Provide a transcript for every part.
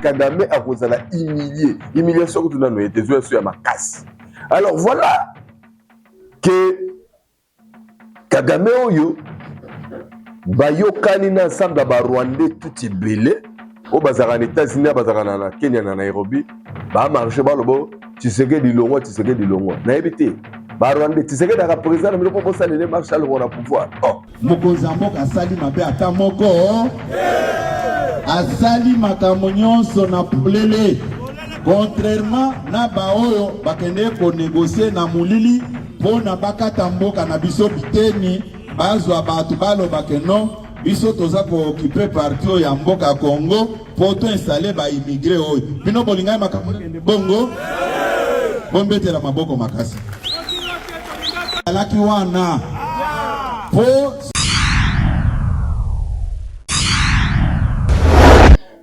Kagame a causé la humiliation que tu n'as été joué sur ma casse. Alors voilà que Kagame oyo bayokani na ensemble ba Rwandais tout belé au bazara en États-Unis bazara na Kenya na Nairobi ba marché ba lobo Tshisekedi Dilongo na ebité ba Rwandais Tshisekedi a président mais ko bossa le marshal pour le pouvoir. Oh Mokozambo asali mabe ata moko asali makambo nyonso na polele contrairement na baoyo bakende ko négocier na mulili pona bakata mboka na biso biteni bazwa batu baloba ke non biso toza ko occuper parti ya mboka Congo pour to installer ba immigré oyo bino bolinga makambo bongo bombete la maboko makasi alaki wana po.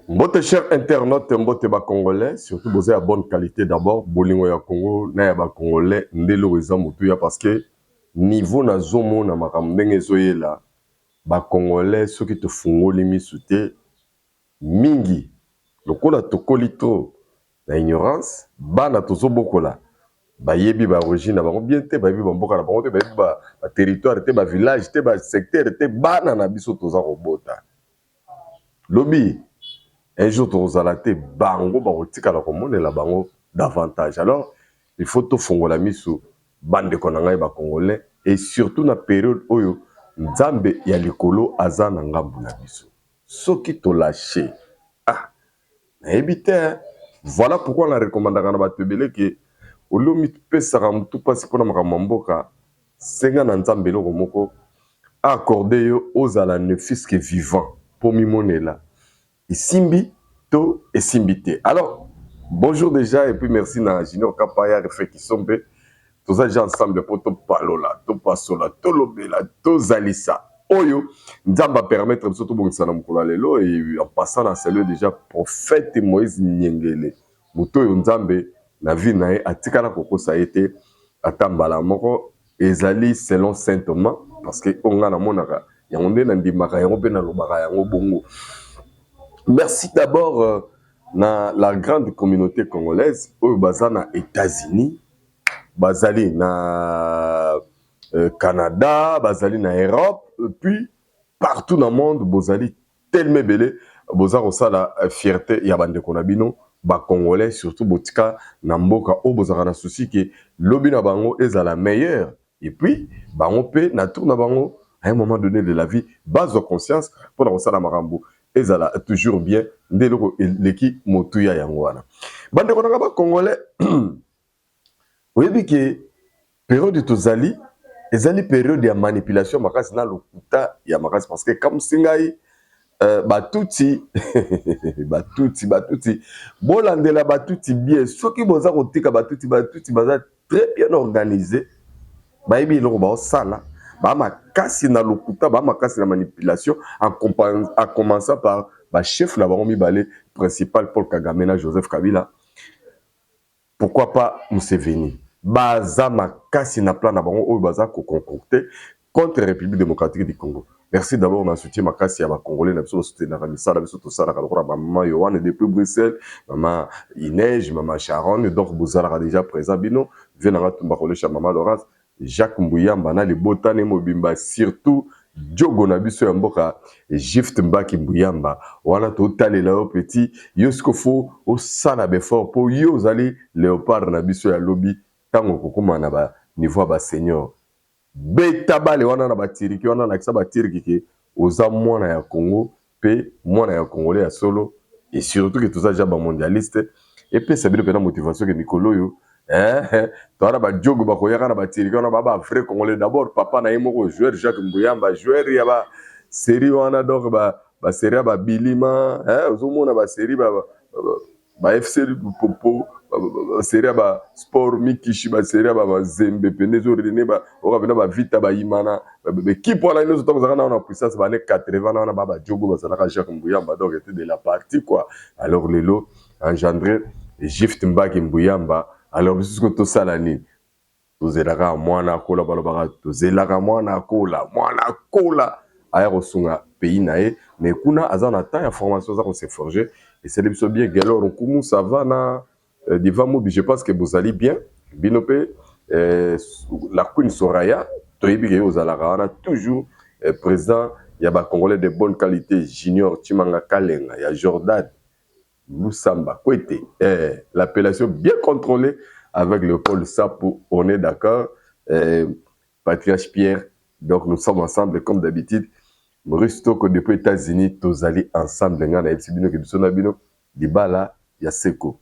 Mbote chers internautes, mbote ba congolais, surtout vous avez la bonne qualité d'abord, bolingo ya Congo, na ya ba congolais, ndelo eza mutuya parce que niveau na zomo na makambenge zoyela, ba congolais ceux qui te fungoli misute mingi. Lokola tokolito na ignorance, bana tozo bokola. Ba yebi ba origine ba bien te ba yebi ba mboka na ba te ba yebi ba territoire te ba village te ba secteur te bana na biso toza robota. Lobi un jour, tu as été bango, la bango davantage. Alors, il faut tout faire la mise sur bande konanga ba congolais et surtout na période oyo nzambe ya likolo azana ngambu na biso. Soki to lâché. Ah, na ebité. Voilà pourquoi on a recommandé à ba tebele que olomi pesa mutu pasi pona makamboka senga na nzambe lo moko accorder yo aux ala ne fils que vivant pour mimonela. Isimbi to et simbité. Alors, bonjour déjà et puis merci na Junior Kapaya refait qui sont tous gens ensemble pour to palola, to pasola, to lobela, to zalisa. Oyo, nzamba permettre surtout bon sana mukula lelo et en passant dans celui déjà prophète Moïse Nyengele. Muto yo nzambe na vie na atika na koko ça a été atambala moko ezali selon saintement parce que on na monaka yango na ndimaka yango pe na lobaka yango bongo. Merci d'abord na la grande communauté congolaise au bazana États-Unis, bazali na Canada, bazali na Europe, puis partout dans le monde, bozali tellement belé, bozaro ça la fierté ya bande konabino, ba congolais surtout botika na mboka o bozara na souci que lobina bango est la meilleure et puis bango pe na tourna bango à un moment donné de la vie base de conscience pour na ça marambo. Ezala toujours bien ndelo leki motuya yangwana bande konanga ba congolais oyebi ke période tozali ezali période ya manipulation makasi na lokuta ya makasi parce que comme singai batuti batuti bolandela batuti bien soki boza kotika batuti baza très bien organisé bayebi eloko ba osala ba makasi na lokuta ba makasi na manipulation en commençant par ba chef na bango mibale principal Paul Kagame na Joseph Kabila, pourquoi pas Museveni baza makasi na plan na bango oyo baza ko concocter contre la République démocratique du Congo. Merci d'abord on a soutien makasi ya ba congolais na biso soutenir na misala biso to sala ka maman Yohane depuis Bruxelles, maman Inège, maman Sharon, donc bozala déjà présent bino venanga tumba kolecha maman Laurence Jacques Mbuyamba na libotane mobimba surtout Diogo na biso ya mboka Gift Mbaki Mbuyamba wana to talela yo petit yoskofo au sana befort po yo zali léopard na biso ya lobby tango kokoma na ba niveau ba senior beta bale wana na batiriki wana na kisa batiriki ke oza mwana ya Congo pe mwana ya congolais ya solo et surtout que tout ça ja ba mondialiste et puis ça bien motivation que Mikolo yo Toi, ba jogo ba koyaka na batiri kana baba frère congolais d'abord papa na yemo joueur Jacques Mbuyamba joueur ya ba série wana donc ba série ba Bilima ozomona ba série ba FC Popo ba série ba Sport Mikishi ba série ba Zembe penezo rene ba okabena ba Vita ba Imana équipe wana ino zoto kozaka na puissance ba ne 80 na baba jogo ba zalaka Jacques Mbuyamba donc était de la partie quoi. Alors lelo engendré Gift Mbaki Mbuyamba. Alors, puisque tout ça, la nuit, tout est là, moi, na kola, balobaga, tout est là, moi, na kola, aérosunga, pays naé mais kuna azana temps ya formation za ko se forger et c'est le bien galor on ça va na devant moi je pense que vous allez bien binope la Queen Soraya toyebi ke ozalaka wana toujours président ya ba congolais de bonne qualité junior Chimanga Kalenga ya Jordan Lusamba Kwete l'appellation bien contrôlée avec le Paul Sapo on est d'accord Patriarche Pierre donc nous sommes ensemble comme d'habitude Maurice Toko depuis États-Unis tous allés ensemble ngana ebisibino ke bisona bino dibala ya Seko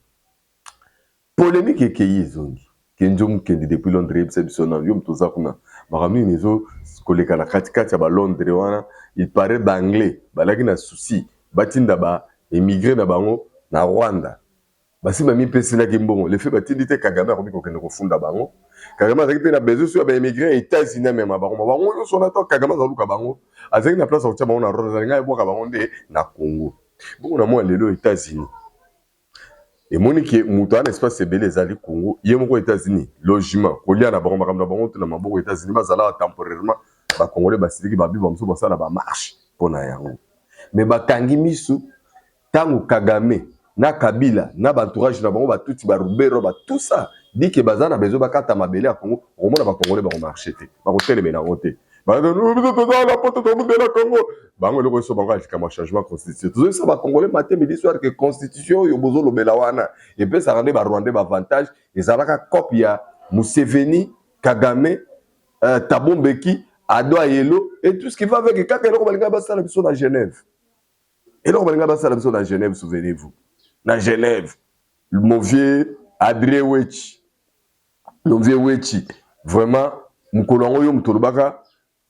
polémique ekeyi zongi kenjom kendi depuis Londres ebisona yom toza kuna makamini nezo koleka na kati ya ba Londres wana il paraît d'anglais balaki na souci batinda ba émigré na bango na Rwanda basi mami pesi na kimbongo le fait batindi te Kagame akomi kokende kofunda bango Kagame azaki pe na besoin sur ba émigré États-Unis même bango yo sona to Kagame azaluka bango azaki na place otia bango na Rwanda ngai boka bango nde na Congo bongo na moi lelo États-Unis et monique muto an espace ebele ezali Congo yemoko États-Unis logement kolia na bango makambo na bango te na maboko États-Unis bazala temporairement ba congolais basiliki ba biba mso basala ba marche pona yango mais bakangi misu tango Kagame na Kabila na entourage na bango batuti ba Rubero ba tout ça dit que bazana bezo bakata mabele ya Congo au moins ba congolais ba marché te ba hôtel mais na roté ba nous la porte de la Congo bango le so bango alika ma changement constitution tout ça ba congolais matin midi soir que constitution yo bozo lobela wana et puis ça rendre ba rwandais ba avantage ezalaka copie ya Museveni Kagame Thabo Mbeki Ado Ayelo et tout ce qui va avec kaka eloko balinga basala biso na Genève eloko balinga basala biso na Genève souvenez-vous na Genève mon vieux Adrien Wechi mon vieux Wechi vraiment mukolongo yo mutolobaka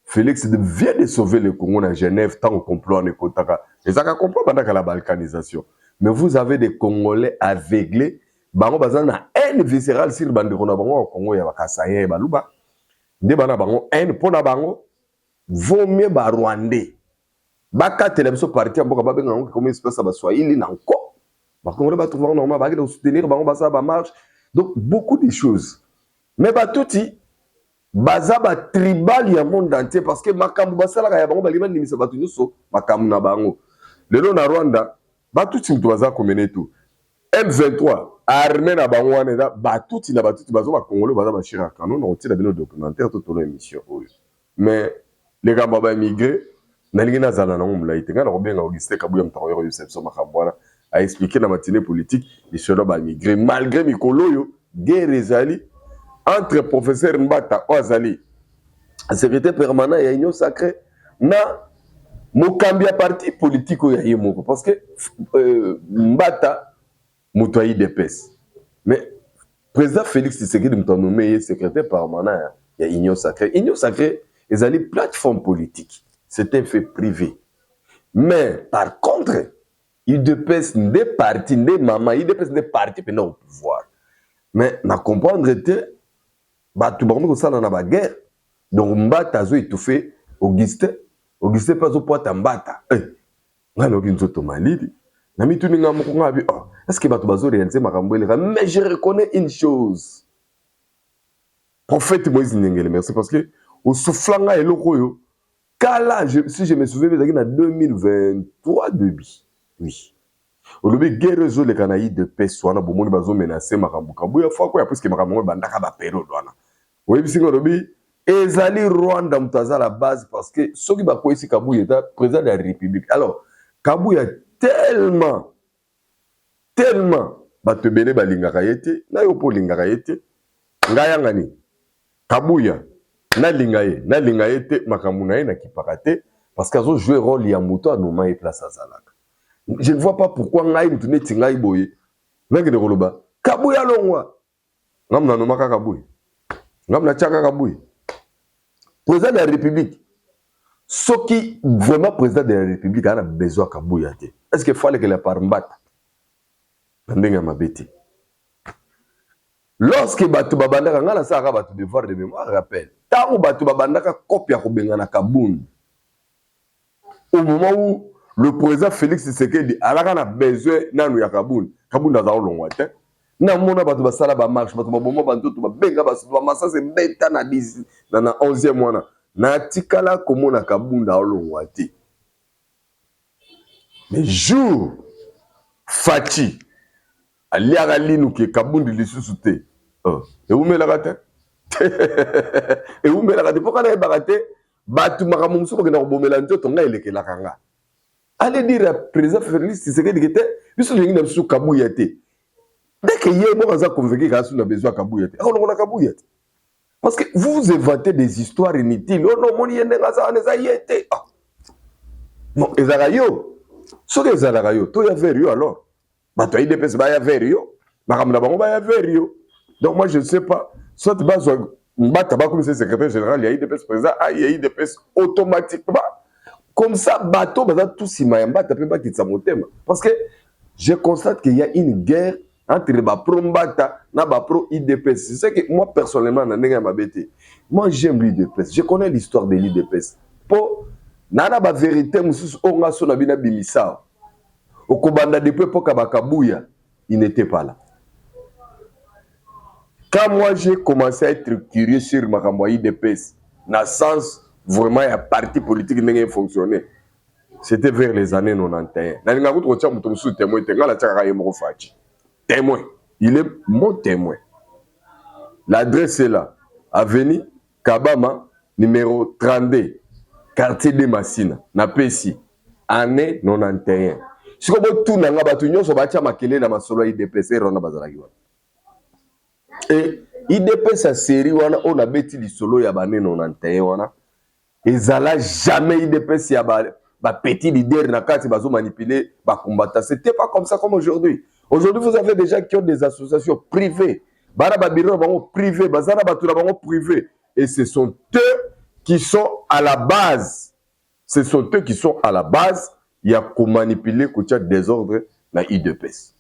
Félix vient de sauver le Congo na Genève tant au complot en ekotaka et ça ka complot bandaka la balkanisation mais vous avez des Congolais aveuglés bango bazana haine viscérale sur bandeko na bango au Congo ya bakasaya baluba nde bana bango haine pona bango vaut mieux ba Rwandais bakatela biso parti ya mboka babenga ngo comme espèce ba Swahili na nko ba Congolais ba trouver normal ba de soutenir bango basa ba marche donc beaucoup de choses mais ba tuti baza ba tribal ya monde entier parce que makambu basala ya bango balima nimisa batu nyuso makambu na bango lelo na Rwanda batuti mtu baza komene tout M23 armée na bango wana batuti na batuti bazo ba Congolais baza ba chira kanon on tire bino documentaire tout au émission mais les gars ba immigré na lingina zala na ngumla itenga na kobenga Augustin Kabuya mtakoyo Yosef so makambwana a expliqué na matinée politique les chefs ba immigré malgré mikolo yo guerre ezali entre professeur Mbata Ozali secrétaire permanent ya union sacrée na mokambi ya parti politique ya yemoko parce que Mbata muto ya IDPS mais président Félix Tshisekedi muto nommé secrétaire permanent ya union sacrée ezali plateforme politique c'est un fait privé mais par contre IDPS des partis des maman IDPS des partis pendant au pouvoir mais na comprendre te batu bango ko sala na ba guerre donc Mbata zo étouffé Augustin pas zo poata Mbata ngalo kinzoto malidi na mituni ngamo ko ngabi est-ce que batu bazo réaliser makambo ele mais je reconnais une chose prophète Moïse Ndengele merci parce que au soufflanga eloko yo kala si je me souviens bien en 2023 début oui au lobby guerre zo le kanaï de paix soit na bomoni bazo menacer makambo kabuya fois quoi parce que makambo bandaka ba période wana oui bisingo lobby ezali Rwanda mutaza la base parce que ceux qui ba ko ici Kabuya est président de la République alors Kabuya tellement bato bele balingaka yete na yo po lingaka yete ngaya ngani Kabuya na linga yete makambo na ye na kipaka te parce qu'ils ont joué rôle ya moto à noma et place à Zalaka je ne vois pas pourquoi ngai mutune tingai boye ngai de koloba Kabuya longwa ngamna noma ka Kabuya ngamna chaka Kabuya président de la République ce qui vraiment président de la République a besoin Kabuya te est-ce qu'il fallait que la parmbata ndenga mabeti lorsque batu babandaka ngala saka batu devoir de mémoire rappel tango batu babandaka copia ko bengana Kabund au moment où le président Félix Tshisekedi a besoin nanu ya Kabund aza longwa te na mona batu basala ba marche batu baboma bantu ba benga basu ba masase beta na 10 na 11e mois na tikala komona Kabund longwa te Mais jour Fachi aliaka linu ke kabundi lisusu te. Eumelaka te. Eumelaka te. Pourquoi na te batu makamu musuko kena kobomela nzoto nga elekelaka nga. Allez dire à président Félix Tshisekedi que biso lingi na biso kabuya te. Dès que yé mo kaza convaincu ka suna besoin kabuya te. On a kabuya te. Parce que vous inventez des histoires inutiles. Oh non, moni yende kaza aneza yete. Non, ezala yo. Soki ezala yo, to ya vers yo alors. Bah toi IDPS ba ya vers yo. Makamna bango ba ya vers yo. Donc moi je ne sais pas, soit bazo mbata ba comme secrétaire général il y a IDPS président, il y a IDPS automatiquement. Comme ça, bateau, tout si mayamba, t'as pas quitter sa motema. Parce que je constate qu'il y a une guerre entre les pro-mbata et les pro-IDPS. C'est ça que moi, personnellement, moi, j'aime l'IDPS. Je connais l'histoire de l'IDPS. Pour nana ba vérité, on a son abina bimisa. Au Kobanda depuis pour Kabakabouya, il n'était pas là. Quand moi, j'ai commencé à être curieux sur ma IDPS, dans le sens vraiment, il y a un parti politique qui n'a fonctionné. C'était vers les années 91. Témoin. Il est mon témoin. L'adresse est là. Avenue Kabama, numéro 32, quartier de Massina, na Pessi, année 91. Si vous avez tout le IDPS, et IDPS sa série, on a bêti le solo ya année 91. Ezala jamais IDPS ya ba petit leader na kati bazo manipuler ba combattant. C'était pas comme ça comme aujourd'hui. Aujourd'hui vous avez des gens qui ont des associations privées. Bara ba biro bango privé, bazara batula bango privé et ce sont eux qui sont à la base. Ce sont eux qui sont à la base, il y a qu'on manipuler kotia désordre na IDPS.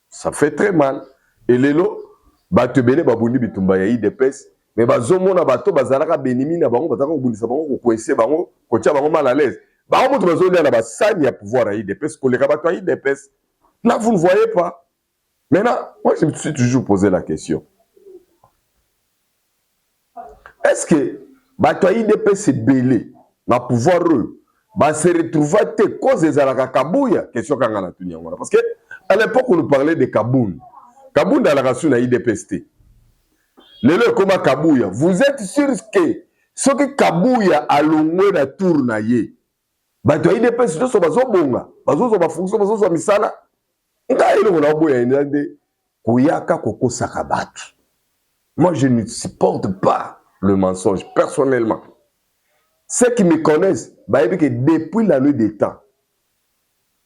Ça fait très mal. Et lelo batebele babundi bitumba ya IDPS. Mais bazomona bato bazalaka benimi na bango bazaka kobundisa bango ko coincer bango ko tia bango mal à l'aise. Bango moto bazolia na basani ya pouvoir à IDPS koleka bato à IDPS. Là vous ne voyez pas. Maintenant, moi je me suis toujours posé la question. Est-ce que bato à IDPS c'est belé na pouvoir eux ba se retrouver te cause ezalaka kabuya question kanga na tunya ngona parce que à l'époque on nous parlait de Kaboun. Kaboun dans la race na IDPS te. Lelo koma Kabuya, vous êtes sûr que ce que Kabuya a longé la tour na ye, bato IDPS to so bazobonga, bazozo ba fonction bazozo misala. Nga ile ngona boya ndande kuyaka kokosa kabatu. Moi je ne supporte pas le mensonge personnellement. Ceux qui me connaissent, bah que depuis la nuit des temps,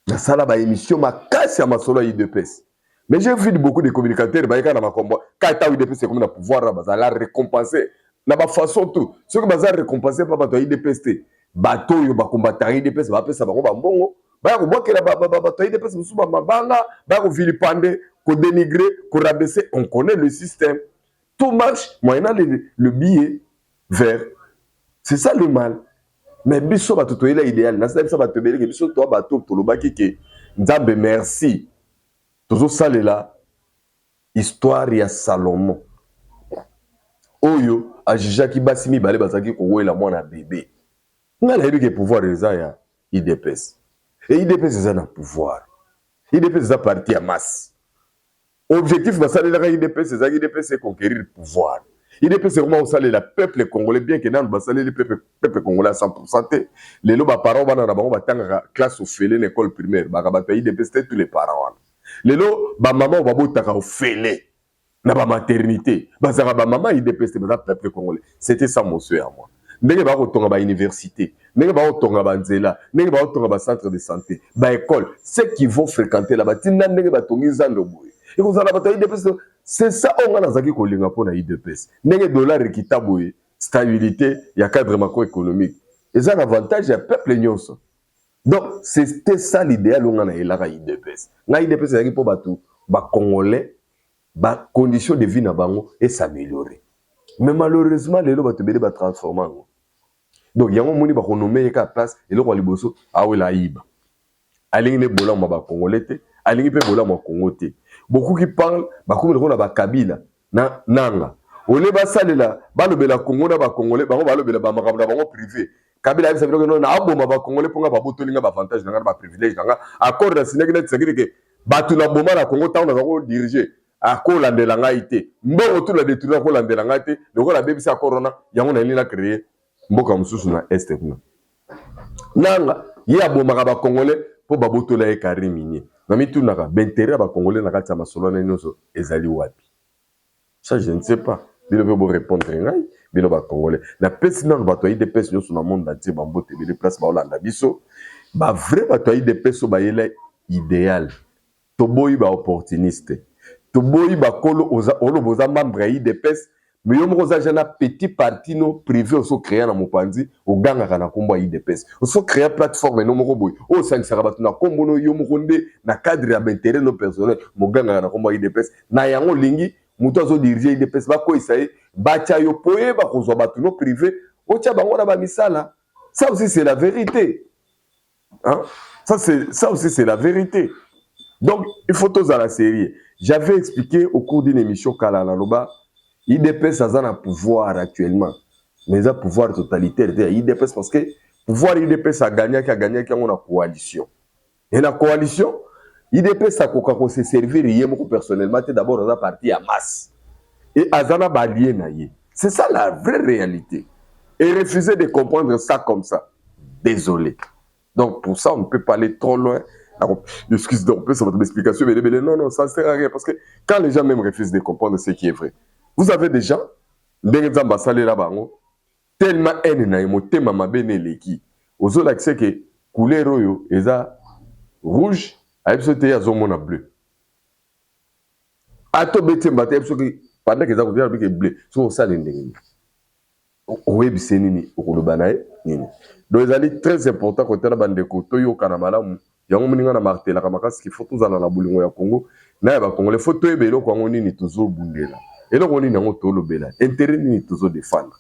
la sala ba émission ma casse à ma solo IDPS. Mais j'ai vu beaucoup de communicateurs, quand IDPS c'est comme un pouvoir, ils la récompenser. Na ba façon tout. Ce que bazar récompenser pas bato IDPS te. Bato yo ba combattre IDPS ba pesa bango ba mbongo. Ba ko bokela bato IDPS musu ba mabanga, ba ko vilipande, ko dénigrer, ko rabaisser. On connaît le système. Tout marche moyennant le billet vert. C'est ça le mal. Mais biso bato to ila idéal. Na ça bato belé que biso to bato to lobaki ke nzambe merci. Toujours ça là, histoire ya Salomon. Oyo, ajija ki basimi bale bazaki ko la mwana bébé. Nga na yebi pouvoir eza ya IDPS. Et IDPS eza na pouvoir. IDPS eza parti ya masse. Objectif basale la IDPS eza IDPS c'est conquérir le pouvoir. IDPS c'est comment osale la peuple congolais bien que nan basale le peuple congolais à 100%. Les loba parents bana na bango batanga classe au félé l'école primaire. Ba ba IDPS tous les parents. Lelo ba maman ba botaka ofele na ba maternité bazaka ba maman IDPS ba peuple congolais. C'était ça mon souhait à moi. Ndenge ba ko tonga ba université, ndenge ba ko tonga ba nzela, ndenge ba ko tonga ba centre de santé, ba école, ceux qui vont fréquenter là-bas tinda ndenge ba tongi zando boye. Et vous allez ba IDPS c'est ça on a nazaki ko linga pona IDPS. Ndenge dollar ekita boye, stabilité, ya cadre macroéconomique. Et ça l'avantage ya peuple nyonso. Donc, c'était ça l'idéal où on a eu la IDPS. La IDPS, c'est pour batou, ba Congolais, ba conditions de vie na bango et s'améliorer. Mais malheureusement, les lois batubeli ba transformer. Donc, il y a un monde qui va renommer la place et le roi liboso a la iba. Alingi ne bola ma ba Congolais te, alingi pe bola ma Congo te. Beaucoup qui parlent, ba comme le ba Kabila na nanga. Ole ba salela, ba lobela Congo na ba Congolais, ba lobela ba makambo na bango privé. Kabila a savoir que non, na bomba ba Congolais pour nga ba botolinga ba avantage nga ba privilège nga. Accord na signé que c'est que batu na bomba na Congo tant na ko diriger. Accord landela nga ité. Mbongo tout la détruire ko landela nga ité. Donc la BBC accord na yango na lila créer mboka mususu na est kuna. Nanga ya bomba ba Congolais pour ba botola e Karimini. Na mitu naka bentera ba Congolais na kati ya masolo na nyonso ezali wapi. Ça je ne sais pas. Bilo veut répondre ngai. Bino ba Congolais. La peste non ba to yi de peste yo sur le monde entier ba mbote bi place ba Hollande biso. Ba vrai ba to yi de peste ba yele idéal. To boyi ba opportuniste. To boyi ba kolo oza olo boza membre yi de peste. Mais yo mo za jana petit parti no privé so créer na mopanzi o ganga kana kombo yi de peste. O so créer plateforme no mo boyi. O sangsaka ba na kombo no yo mo konde na cadre ya intérêt no personnel mo ganga kana kombo yi de peste. Na yango lingi muto azo diriger de peste ba ko isaye bacha yo poye ba kozwa batu no privé o tia bango na ba misala. Ça aussi c'est la vérité. Hein? Ça aussi c'est la vérité. Donc il faut tous à la série. J'avais expliqué au cours d'une émission Kala Loba, IDPS a un pouvoir actuellement. Mais il a un pouvoir totalitaire. IDPS parce que pouvoir IDPS a gagné qui a une coalition. Et la coalition IDPS a se servir personnellement d'abord dans la partie à masse. Et Azana Balien naïe. C'est ça la vraie réalité. Et refuser de comprendre ça comme ça. Désolé. Donc pour ça, on ne peut pas aller trop loin. Excuse donc, c'est votre explication, mais non, ça ne sert à rien. Parce que quand les gens même refusent de comprendre ce qui est vrai, vous avez des gens, tellement haine naïmo, tellement mabene leki. Aux autres, c'est que couleur royo, eza rouge, a sauté à zomona bleu. Ato bete mbate, pendant que ça vous avez bleu, sur ça l'indéni. Web senini, au kolobanae, nini. Donc, c'est très important quand on a bande de kotoyo kanamala. Yango muninga na martela kamakasi ki faut tozala na bulingo ya Congo na ya ba Congolais faut to ebelo kwa ngoni ni toujours bundela eloko nini yango to lobela intérêt ni toujours défendre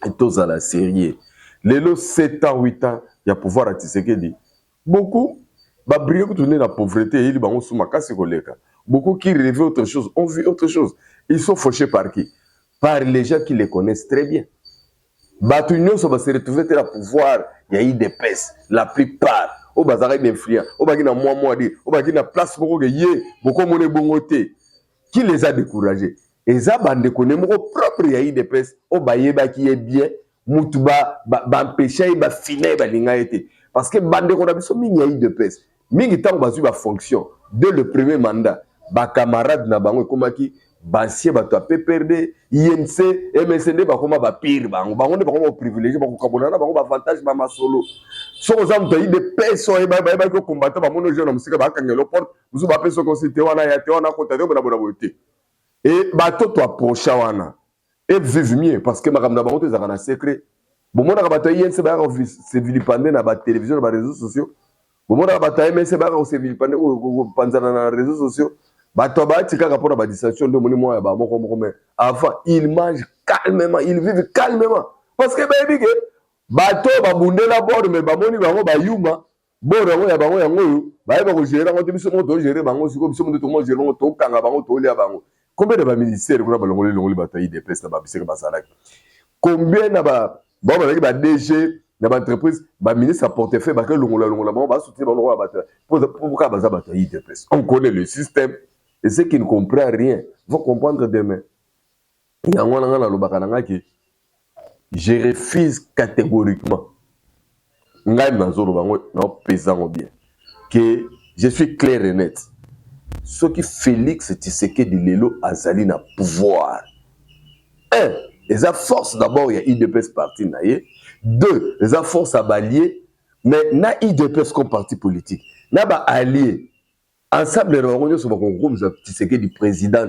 et tozala sérieux lelo 7 ans 8 ans ya pouvoir à Tshisekedi beaucoup ba briller ko tourner la pauvreté ili bango suma kasi koleka beaucoup qui rêvaient autre chose ont vu autre chose ils sont fauchés par qui par les gens qui les connaissent très bien batu nyonso ba se retrouver la pouvoir ya IDPS la plupart au bazar est influent, au bagina moi dit, au bagina place pour que yé, beaucoup mon bongoté. Qui les a découragés? Et ça, bande connaît mon propre yaï de peste, au baye qui est bien, moutuba, empêcher, finir, lingaïté. Parce que bande qu'on a besoin de yaï de peste. Mingi temps basu ba fonction dès le premier mandat, ba camarade na bango comme qui bansier bato a PPRD, INC, MSND ba koma ba pire bango ne ba koma privilégié ba ko kabona na bango ba avantage ba masolo. So ozam to ide peso e ba ko combattre ba mono jeune musika ba kangelo porte, musu ba peso ko cité wana ya te wana ko tade bona bona bote. Et bato to approcha wana. Et vive mieux parce que makamna bango te zaka na secret. Bon mona ka bato INC ba se vilipande na ba télévision na ba réseaux sociaux. Bon mona ka bato MSND ba se vilipande ko panzana na réseaux sociaux. Avant, ils mangent calmement, ils vivent calmement. Parce que baby, bateau ba bundela bord mais ba moni bango ba yuma bord yango ya bango yango ba ba ko gérer ngo biso mo to gérer bango siko biso mo to mo gérer ngo to kanga bango to lia bango. Combien de ba ministère ko ba longoli longoli bataille des presses na ba biseka ba salaki. Combien na ba ba DG na ba entreprise ba ministre à portefeuille ba ke longola bango ba soutenir bango ba bataille. Pourquoi ba za bataille des presses? On connaît le système. Et ceux qui ne comprennent rien vont comprendre demain. Je refuse catégoriquement que je suis clair et net. Ce qui Félix Tshisekedi Lelo Azali na pouvoir. 1. Les force d'abord, il y a IDPS parti. 2. Les force à balier. Mais na IDPS comme parti politique. Na ba allié. Ensemble, du président,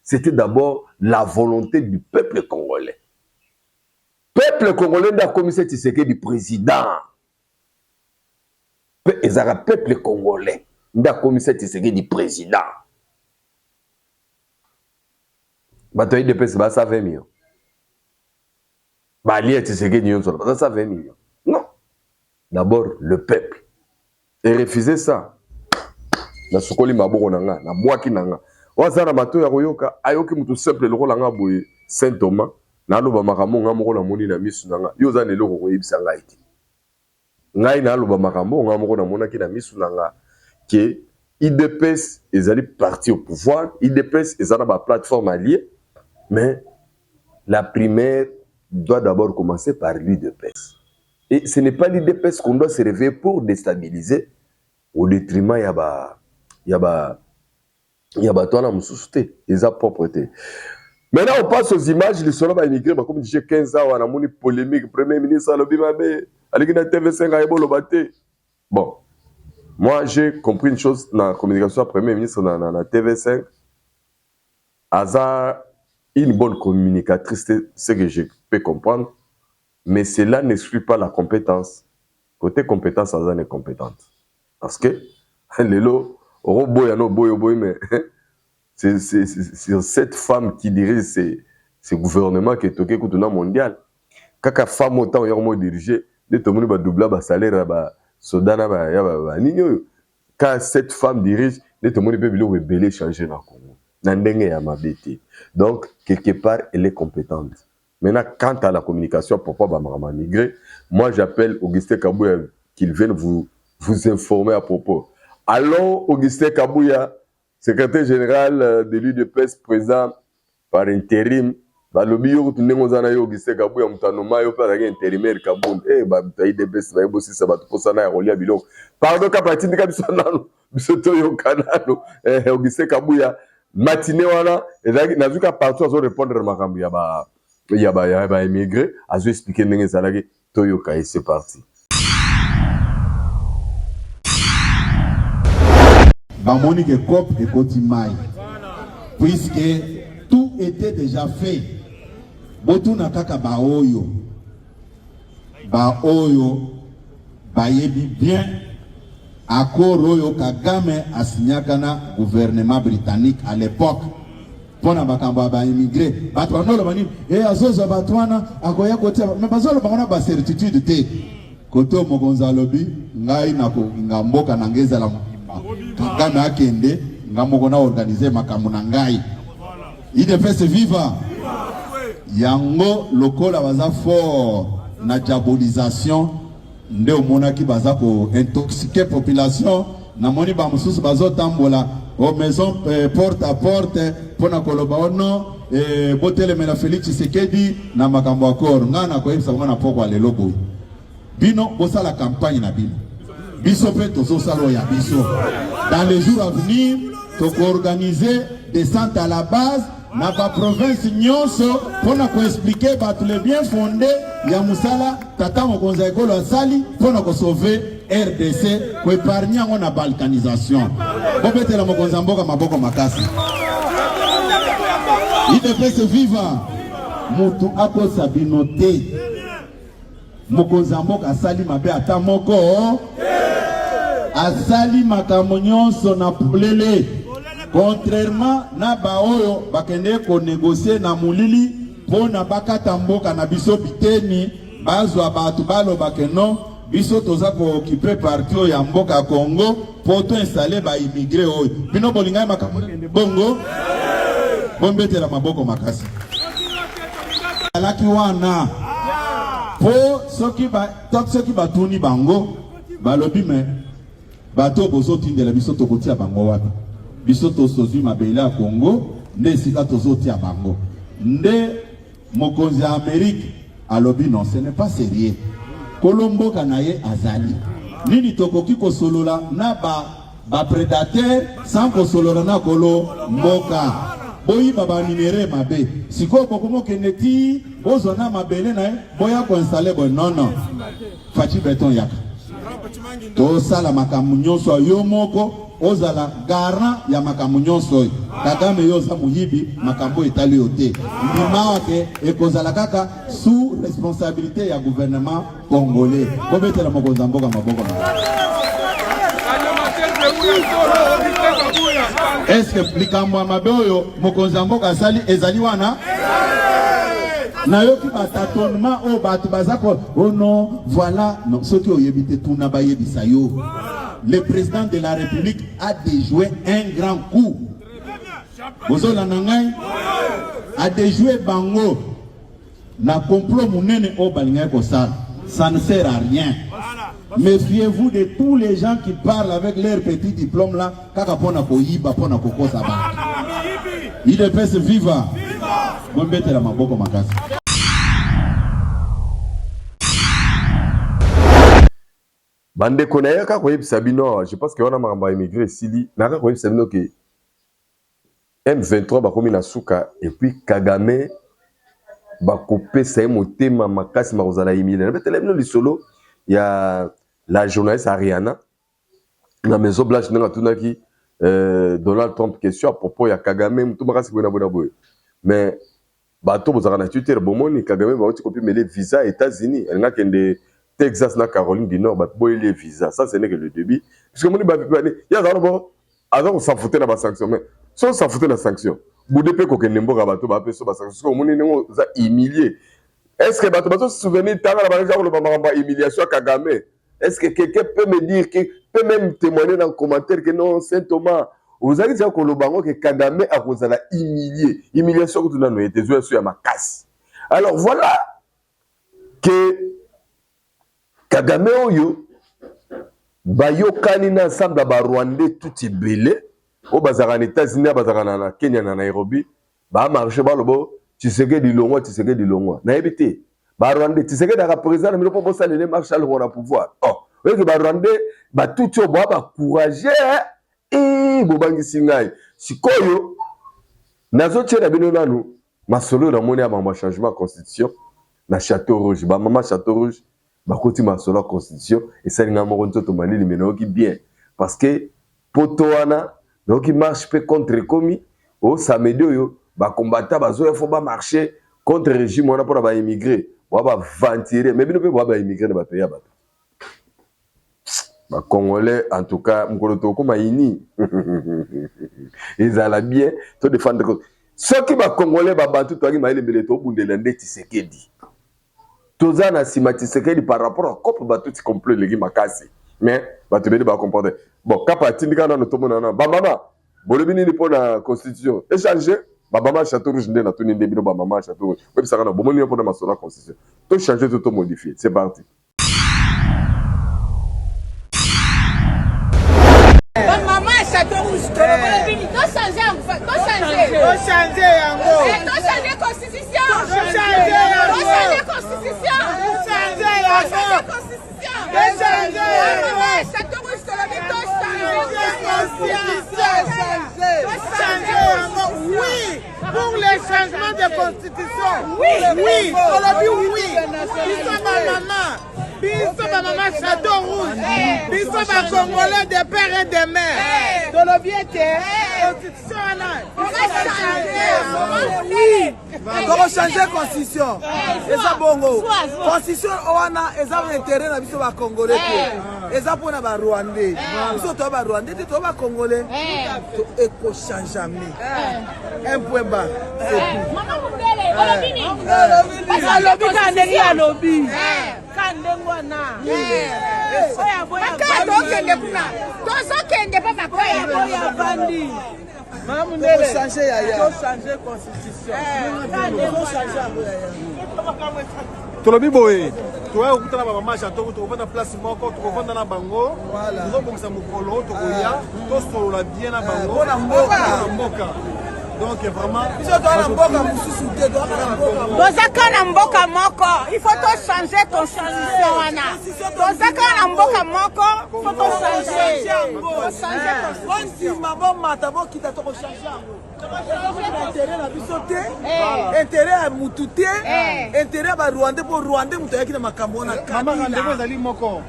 c'était d'abord la volonté du peuple congolais. Peuple congolais n'a commis cette du président. Peuple congolais n'a commis cette du président. Bataille de paix, c'est ça 20 millions. Balier Tshisekedi, ça 20 millions. Non. D'abord, le peuple. Et refuser ça. Na sokoli maboko nanga na bwaki nanga wazana mato ya koyoka ayoki mutu simple loko langa boye Saint Thomas naloba makambo nga moko na moni na misu nanga yo za lelo ko yebisa ngai te ngai naloba makambo nga moko na monaki na misu nanga que IDPS ezali parti au pouvoir IDPS ezana ba plateforme alliée mais la primaire doit d'abord commencer par l'IDPS et ce n'est pas l'IDPS qu'on doit se réveiller pour déstabiliser au détriment yaba toana mususu eza propreté. Maintenant on passe aux images les soldats immigrés comme disait 15 ans on a moni polémique premier ministre alobi mabe aliki na TV5 ayebo lobate. Bon, moi j'ai compris une chose dans la communication premier ministre dans la TV5 Aza une bonne communicatrice c'est ce que je peux comprendre mais cela n'exclut pas la compétence. Côté compétence Aza est compétente. Parce que Lelo, mais c'est cette femme qui dirige ces gouvernements qui est toqué contre le mondial. Quand la femme autant est dirigée, les gens vont doubler le salaire, quand cette femme dirige, les gens vont belé changer dans le Congo. Donc, quelque part, elle est compétente. Maintenant, quant à la communication, pourquoi migrer, moi j'appelle Augustin Kabouya qu'il vienne vous informer à propos. Allons, Augustin Kabouya, secrétaire général de l'UDPS, présent par intérim. Dans le bureau, tout le monde a Augustin Kabouya, Moutanoma, il y a intérimaire Kaboun. Eh, l'UDPS, il y a aussi ça, pour ça, il y a Rolia Bilon. Pardon, Kapati, il y a Augustin Kabouya, matinée, voilà, et là, il y a partout à répondre à ma cambe. Il y a immigré, à expliquer les salariés, Toyoka, et c'est parti. Bamonique Cop et Kotimaï. Puisque tout était déjà fait. Botu nakaka baoyo. Baoyo. Bayebi bien. Accord oyo Kagame a signé le gouvernement britannique à l'époque. Pour na bakamba ba immigré. Batwana lo bani. Azozo batwana akoya kotia. Mais bazolo bana ba certitude te. Koto mogonza lobi ngai nako ngamboka nangeza la Kagame akende ngamoko na organiser makambo na ngai IDPS viva yango lokola baza fort na diabolisation nde omonaki baza ko intoxiquer population na moni ba mususu bazo tambola au maison porte à porte pona koloba ono botele mena Félix Tshisekedi na makambo akor ngana ko yebisa ngana poko lelo boy bino bosa la campagne na bino biso pe tozo salo ya biso. Dans les jours à venir, tu peux organiser des centres à la base, dans la province Nyonso, pour nous expliquer tous les biens fondés, Yamusala, Tata Mokonzaiko, la Sali, pour nous sauver RDC, pour épargner la balkanisation. Pour mettre la Mokonzamboka, Maboko Makasi. IDPS viva, Moutou Ako Sabinote, Mokonzamboka Sali Mabe Atamoko. Asali makamonyonso na polele contrairement na baoyo bakende ko négocier na mulili pona bakata mboka na biso biteni bazwa batu balo bakeno biso toza ko occuper parti ya mboka Congo poto installer ba immigré oyo bino bolinga makamokende bongo bombetela maboko makasi alaki wana po soki batuni bango balobi me bato bozo tindela biso tokotia bango wapi biso tosozwi mabele ya Congo nde sika tozotia bango nde mokonzi ya Amérique alobi non ce n'est pas sérieux kolomboka na ye azali nini tokoki kosolola na ba prédateur sans kosolola na kolo mboka boyi baba minere mabe siko bokomo keneti bozo na mabele na boya ko installer bon non fachi beton yaka to sala makambo nyonso yo moko ozala garant ya makambo nyonso Kagame yoza muyibi makambo etali yote ndima wake ekozala kaka sous responsabilité ya gouvernement congolais kobetela mokonza mboka maboko. Est-ce que likambo mabe oyo mokonza mboka sali ezali wana na yoki batatonnement o batu bazako oh non voilà non ce qui oyebite tuna bayebisa yo le président de la République a déjoué un grand coup bozola nangai a déjoué bango na complot munene o balinga ko ça ne sert à rien. Méfiez-vous de tous les gens qui parlent avec leur petit diplôme là kaka pona ko yiba pona ko kosa ba. IDPS viva. Bombete la maboko makasi. Bande konayaka ko yebisa bino, je pense que on a mamba immigré sili naka ko yebisa bino que M23 bakomi na suka et puis Kagame bakopé sa motema makasi makozala imile. Na betele bino lisolo ya la journaliste Ariana na Maison Blanche nga tunaki Donald Trump question à propos ya Kagame mutu makasi bona bona boye. Mais bato bozaka na Twitter bomoni Kagame ba oti kopi mele visa États-Unis nga kende Texas na Caroline du Nord ba boye les visa. Ça ce n'est que le début parce que moni ba ya za no avant s'en foutait la sanction mais sans s'en foutait la sanction. Boudepe ko kende mboka bato ba peso ba sanction parce que moni ngo za humilier. Est-ce que bato se souvenir tanga la banza ko ba humiliation à Kagame? Est-ce que quelqu'un peut me dire peut même témoigner dans le commentaire que non Saint Thomas vous avez dit que le bango que Kagame a causé la humiliation que tout le monde était sur ma casse. Alors voilà que Kagame oyo bayo kanina ensemble ba Rwandais tout ibelé au bazara en États-Unis bazara na Kenya na Nairobi ba marché ba lobo Tshisekedi Longwa na ebité ba Rwandais Tshisekedi a président mais pour ça les marshal on a pouvoir oh oui que ba Rwandais ba tout yo ba courager et bobangi singai sikoyo nazo tshela bino nanu masolo na moni ya ba changement constitution na Château Rouge ba mama Château Rouge ba koti masolo constitution et ça nga mo nzoto malili meno ki bien parce que potoana donc il marche peu contre commis au samedi yo ba combattant ba zo faut ba marcher contre régime on a pour ba immigré on va ventiler mais bino pe ba immigré na ba pays ba ba Congolais en tout cas mkoloto ko maini ils allaient bien to défendre ceux qui ba Congolais ba bantu to ki maile mbele to bundela ndeti Tshisekedi tozana sima Tshisekedi par rapport à cop ba tout complot legi makasi mais ba te beli ba comprendre bon kapa tindika na to mona ba mama bolobini ni pour la constitution échanger ba mama Château Rouge ndena to ninde bino ba mama Château Rouge web sakana bomoni pour na masolo constitution to changer to modifier c'est parti. Maman Château Rouge, tu changer constitution. Oui, pour les changements de constitution. Oui, oui. Ils sont ma maman. Biso ba maman Château Rouge, biso ba Congolais de père et de mère. De l'objet constitution là. Oui. Comment changer constitution? Eza bongo. Constitution wana eza intérêt na biso ba Congolais. Eza pona ba Rwandais. Biso to ba Rwandais to ba Congolais. To éco changement. Un point bas. Maman Mundele, olobini. Parce que lobby kandeli ya lobby. Tolobi boye toya okutana ba mama Château to na place moko to ko na bango to ko misa mukolo to ko ya to solo bien na bango na mboka donc vraiment Tozaka mboka moko, il faut to changer constitution wana. Tozaka mboka moko, il faut to changer. Bon maman mata bo kita to changer. Intérêt na bisote, intérêt à mututé, intérêt à Rwanda pour Rwanda mutayaki na makambo na Maman rendez-vous ezali moko.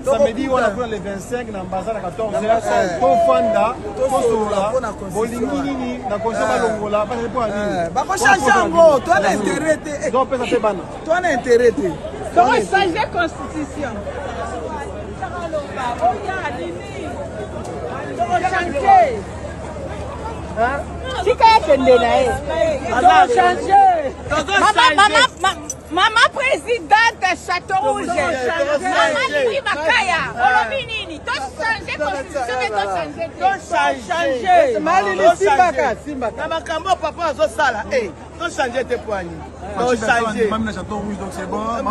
Samedi wana pour le 25 na ambassade 14h to fanda to sola bolingi nini na konso balongola parce que pour ani. Ba ko changer ngo, toi na intérêt te. Donc pesa te bana. Toi na intérêt te. Donc changer constitution. Changer. Maman présidente Château Rouge. Maman Lili Makaya. Olobinini. To changer changer. Malili simbaka. Na makambo papa azosala. To changer tes poignées. To changer. Maman na château rouge donc c'est bon.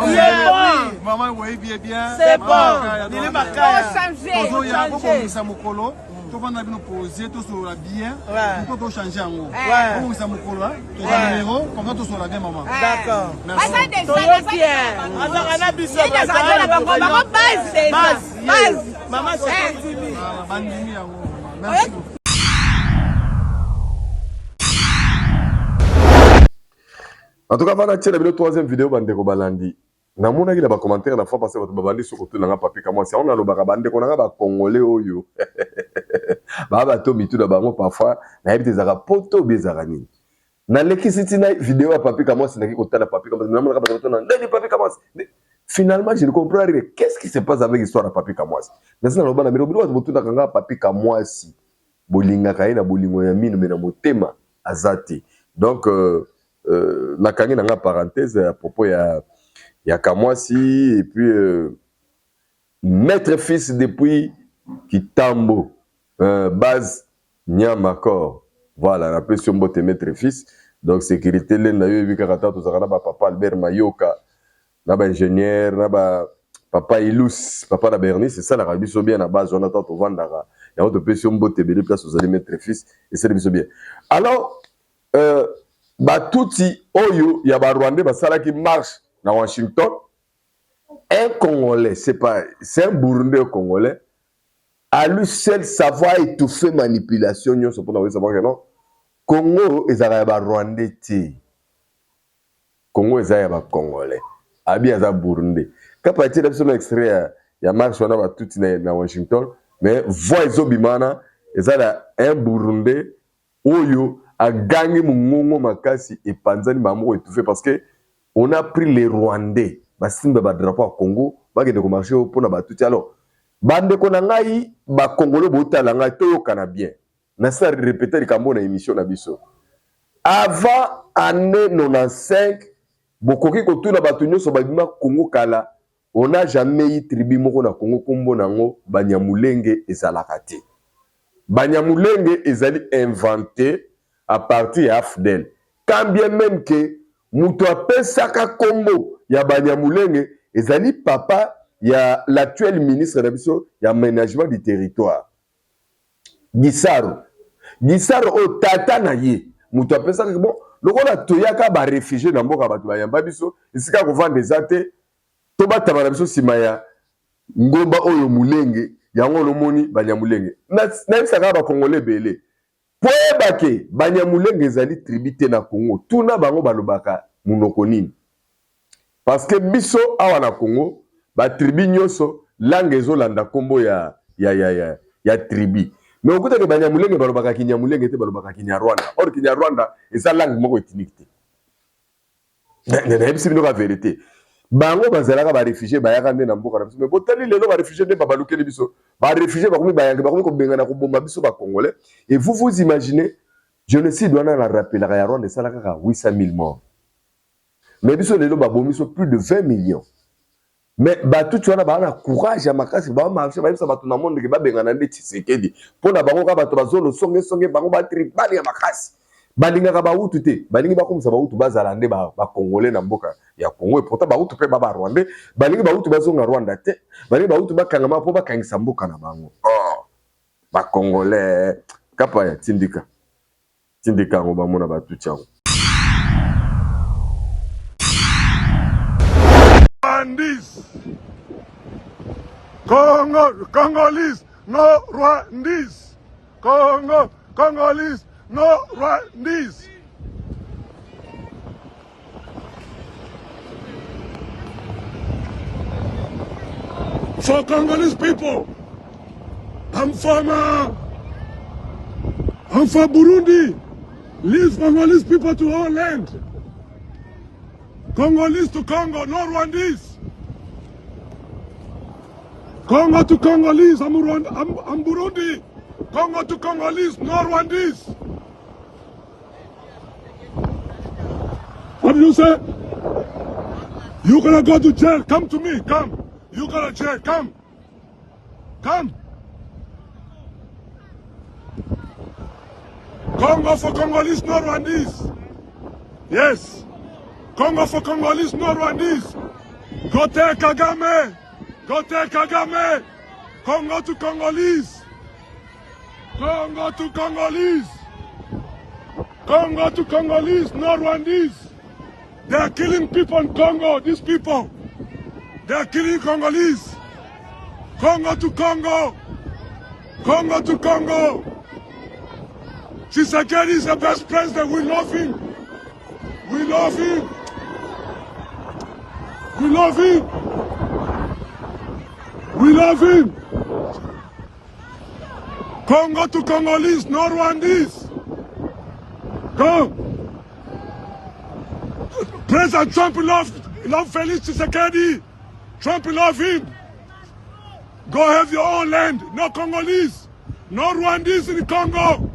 Maman voyez bien. C'est bon. Nili makaya. Changer. Tozo ya boko misa mokolo. To vanda bino poser to sur la bien. Pour to changer en haut. Boko misa mokolo. To za numéro comme ça to sur la bien maman. D'accord. Merci. Azana biso base. Maman c'est Bandimi yango. Merci. En tout cas, on a tiré la troisième vidéo Bandeko Balandi. Na mona ki na ba commentaire na fois passé votre babandi sur côté na papi comme ça on a le barabande qu'on a ba congolais oyo. Ba to mitu da bango parfois na yebite zaka poto bezaka nini. Na lekisiti na vidéo à papi comme ça na ki kota na papi comme ça na mona ka na ndeni papi comme ça. Finalement, je ne comprends rien. Qu'est-ce qui se passe avec l'histoire de papi Kamwasi? Nasa na loba na miro bilo botu na kanga papi Kamwasi. Bolinga kai na bolingo ya mino na motema azati. Donc la kangi na nga parenthèse à propos ya Kamwasi et puis maître fils depuis Kitambo base Nyamakor. Voilà, la pression bote maître fils. Donc sécurité l'en a eu vu karata to zakana ba papa Albert Mayoka. Naba ingénieur, naba papa Ilous, papa la Bernie, c'est ça la rabi so bien à base on attend au Vandara. Il y a autre pression bote belle place vous allez mettre fils et c'est bien bien. Alors Batouti Oyo, il y a ba Rwandais ba sala qui marche dans Washington. Un Congolais, c'est un Burundais Congolais. À lui seul savoir étouffer manipulation, nous sommes savoir que non. Congo est un Rwandais. Congo est un Congolais. Abi aza Burundi. Quand partir d'absolument extrait il y a marche on a tout dans Washington mais voix ezobimana ezala un Burundi oyo a gagné mungongo makasi et panzani mamu étouffé parce que on a pris les Rwandais basimba ba drapeau à Congo ba ke de marcher pour na ba tout alors bande ko na ngai ba Congolais botala ngai to yokana bien na ça répéter le kambo na émission na biso avant année 95 Bokoki kotuna batu nyoso babima Congo kala on n'a jamais eu tribu moko na Congo kombo nango Banyamulenge ezalaka te. Banyamulenge ezali inventé à partir ya Afdel. Quand bien même que muto apesaka kombo ya Banyamulenge ezali papa ya l'actuel ministre d'Abisso ya aménagement du territoire. Gisaro o tata na ye muto apesaka bon lokola toyaka ba réfugié na mboka bato bayamba biso isika ko vendre zate to bataba na biso simaya ngomba oyo mulenge yango lomoni Banyamulenge na bisaka ba Congolais belé poebake Banyamulenge ezali tribute na Congo tuna bango balobaka munoko nini parce que biso awa na Congo ba tribu nyoso langue ezolanda kombo ya tribu. Mais au côté de Banyamulenge, balobaka Kinyamulenge te balobaka Kinyarwanda. Or Kinyarwanda eza langue moko ethnique te. Na yebisi bino ka vérité. Bango bazalaka ba réfugié bayaka nde na mboka na biso. Mais botali lelo ba réfugié nde babalukeli biso. Ba réfugié bakomi bayange bakomi ko bengana ko bomba biso ba Congolais. Et vous imaginez génocide wana la rappelaka ya Rwanda salaka ka 800 000 morts. Mais biso lelo ba bomiso plus de 20 millions. Mais batu tu wana bana courage ya makasi ba marché ba yebisa batu na monde ke ba bengana nde Tshisekedi pona bango ka batu bazolo songe bango ba tribal ya makasi balinga ka ba utu te balingi ba komisa ba utu bazala nde ba Congolais na mboka ya Congo et pourtant ba utu pe ba Rwandais balingi ba utu bazonga Rwanda te balingi ba utu ba kangama po ba kangisa mboka na bango ba Congolais kapa ya tindika ngo ba mona batu tyango Congolese, no Rwandese. Congolese, no Rwandese. For Congolese people, I'm from Burundi. Leave Congolese people to our land. Congolese to Congo, no Rwandese. Congo to Congolese, I'm Burundi. Congo to Congolese, no Rwandese. What do you say? You're gonna go to jail, come to me, come. You go to jail, come. Come. Congo for Congolese, no Rwandese. Yes. Congo for Congolese, no Rwandese. Gote Kagame. Gote Kagame. Congo to Congolese. Congo to Congolese. Congo to Congolese, no Rwandese. They are killing people in Congo, these people. They are killing Congolese. Congo to Congo. Congo to Congo. Tshisekedi is the best president. We love him. We love him. We love him. We love him. Congo to Congolese, no Rwandese. Go. President Trump love Felix Tshisekedi. Trump love him. Go have your own land. No Congolese. No Rwandese in the Congo.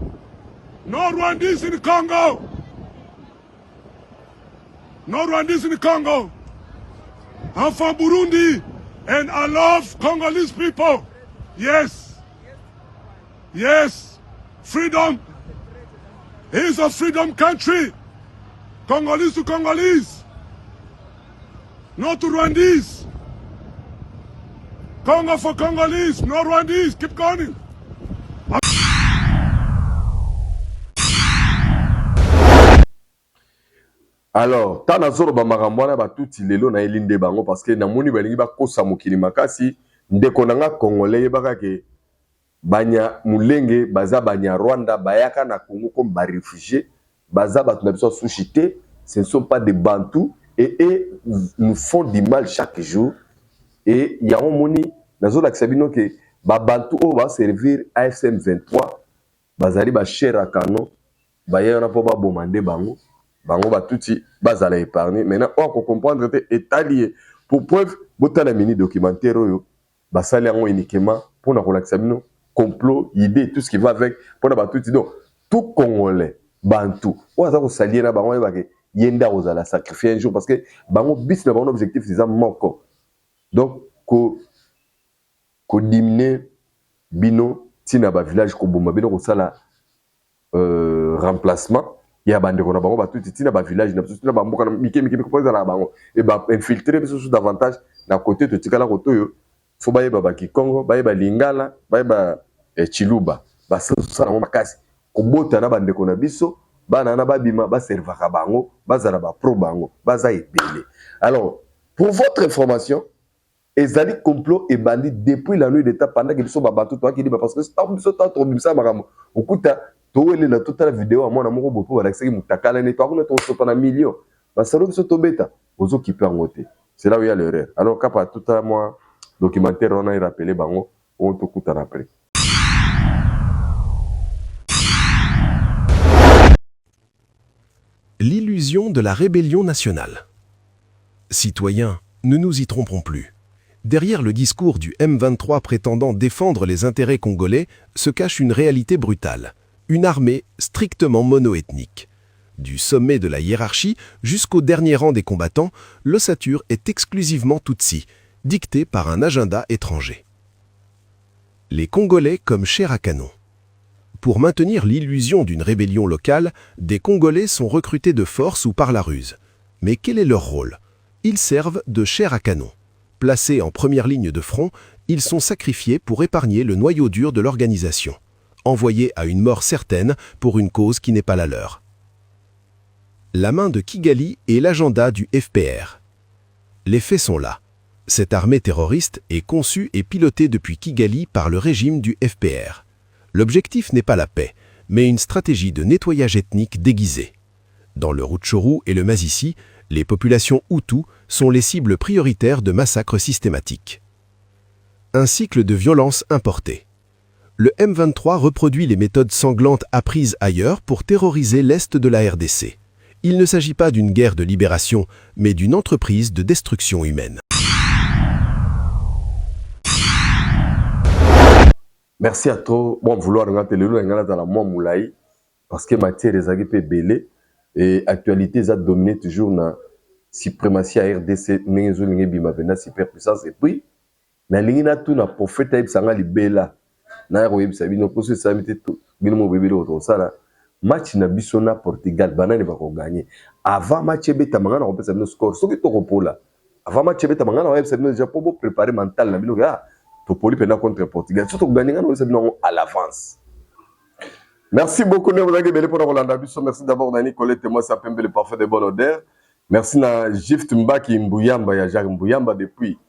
No Rwandese in the Congo. No Rwandese in the Congo. I'm from Burundi and I love Congolese people. Yes. Yes. Freedom. It's a freedom country. Congolese to Congolese. Not to Rwandese. Congo for Congolese, no Rwandese. Keep going. Alors, tana zoro ba makambo na ba tuti lelo na elinde bango parce que na moni balingi ba kosa mokili makasi ndeko nanga congolais yebaka ke banya mulenge baza banya Rwanda bayaka na Congo comme ba réfugiés baza batu na biso souchité, ce ne sont pas des bantous et nous font du mal chaque jour et ya moni nazo la kisabino ke ba bantu o va servir AFM 23 bazali ba cher akano bayana po ba bomande bango bango batuti bazala épargner maintenant on peut comprendre que état lié pour preuve botala mini documentaire yo basali yango uniquement pour na kolakisa bino complot idée tout ce qui va avec pour na batuti donc tout congolais bantu on va ko salier na bango ba ke yenda ozala sacrifier un jour parce que bango bis na bango objectif c'est ça moko donc ko diminuer bino tina ba village ko bomba bino ko sala remplacement ya bande ko na bango batuti tina ba village na tina ba mboka na mike ko na bango et ba infiltrer biso davantage na côté to tikala ko toyo fo ba yeba ba Kikongo ba yeba Lingala ba yeba Chiluba ba sala mo makasi ko bota na bande ko na biso bana na babima ba servaka bango bazala ba pro bango baza ebele. Alors pour votre information ezali complot et bandit depuis la nuit d'état pendant que biso ba bato to akidi parce que tant biso tant trop bimsa makambo okuta towele na toute la vidéo à mona moko bopo ba l'accès mutakala ne to akuna to sopa na million ba salo biso to beta ozo qui peut ngote c'est là où il y a l'erreur. Alors kapa tout à moi documentaire on a rappelé bango on to kuta après. L'illusion de la rébellion nationale. Citoyens, ne nous y trompons plus. Derrière le discours du M23 prétendant défendre les intérêts congolais se cache une réalité brutale. Une armée strictement mono-ethnique. Du sommet de la hiérarchie jusqu'au dernier rang des combattants, l'ossature est exclusivement Tutsi, dictée par un agenda étranger. Les Congolais comme chair à canon. Pour maintenir l'illusion d'une rébellion locale, des Congolais sont recrutés de force ou par la ruse. Mais quel est leur rôle? Ils servent de chair à canon. Placés en première ligne de front, ils sont sacrifiés pour épargner le noyau dur de l'organisation. Envoyés à une mort certaine pour une cause qui n'est pas la leur. La main de Kigali est l'agenda du FPR. Les faits sont là. Cette armée terroriste est conçue et pilotée depuis Kigali par le régime du FPR. L'objectif n'est pas la paix, mais une stratégie de nettoyage ethnique déguisée. Dans le Rutshuru et le Masisi, les populations Hutus sont les cibles prioritaires de massacres systématiques. Un cycle de violence importée. Le M23 reproduit les méthodes sanglantes apprises ailleurs pour terroriser l'Est de la RDC. Il ne s'agit pas d'une guerre de libération, mais d'une entreprise de destruction humaine. Merci à toi. Bon, vouloir regarder le dans la moulaï parce que matière est agipé belé et actualité ça domine toujours na suprématie à RDC n'enzo lingi bima vena superpuissance et puis na lingi na tout na prophète ibsanga libela na royeb sabino poso samité tout bino mo bébé auto ça là match na biso na Portugal banani va ko gagner avant match beta mangana ko pesa bino score soki to ko pola avant match beta mangana ko pesa bino déjà pour préparer mental na bino ga to poli pena contre Portugal surtout gagner ngana pesa bino à l'avance. Merci beaucoup ne vous avez belé pour Rolanda biso, merci d'abord Nani Colette moi ça pembe le parfait de bonne odeur. Merci na Gift Mbaki Mbuyamba ya Jacques Mbuyamba depuis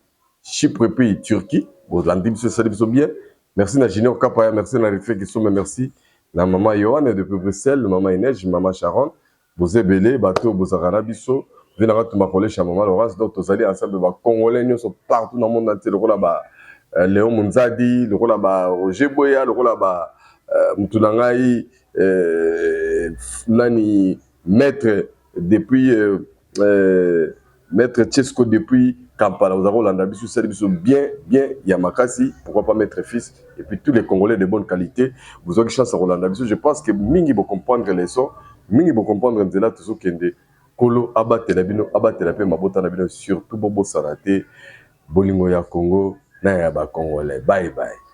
Chypre puis Turquie. Bon l'andi biso ça biso bien. Merci na Junior Kapaya, merci na Rifé qui sont merci. La maman Johan depuis Bruxelles, maman Inès, maman Sharon, vous êtes belé, bateau, vous avez biso, vous avez tout ma collègue chez maman Laurence, donc vous allez ensemble, Congolais, nous sommes partout dans le monde entier, le rôle là-bas, Léon Munzadi, le rôle là-bas, Roger Boya, le rôle là-bas, Moutounangaï, Nani, maître depuis, maître Tchesco depuis Kampala, vous avez Rolanda Bissou, c'est bien, Yamakasi, pourquoi pas mettre fils, et puis tous les Congolais de bonne qualité, vous avez chance à Rolanda Bissou. Je pense que Mingi va comprendre les sons, Mingi va comprendre Nzela, tout ce qui est Kolo, abattre la bino, abattre la paix, Mabota la bino, surtout Bobo Sarate, Bolingo ya Congo, Nayaba Congolais. Bye bye.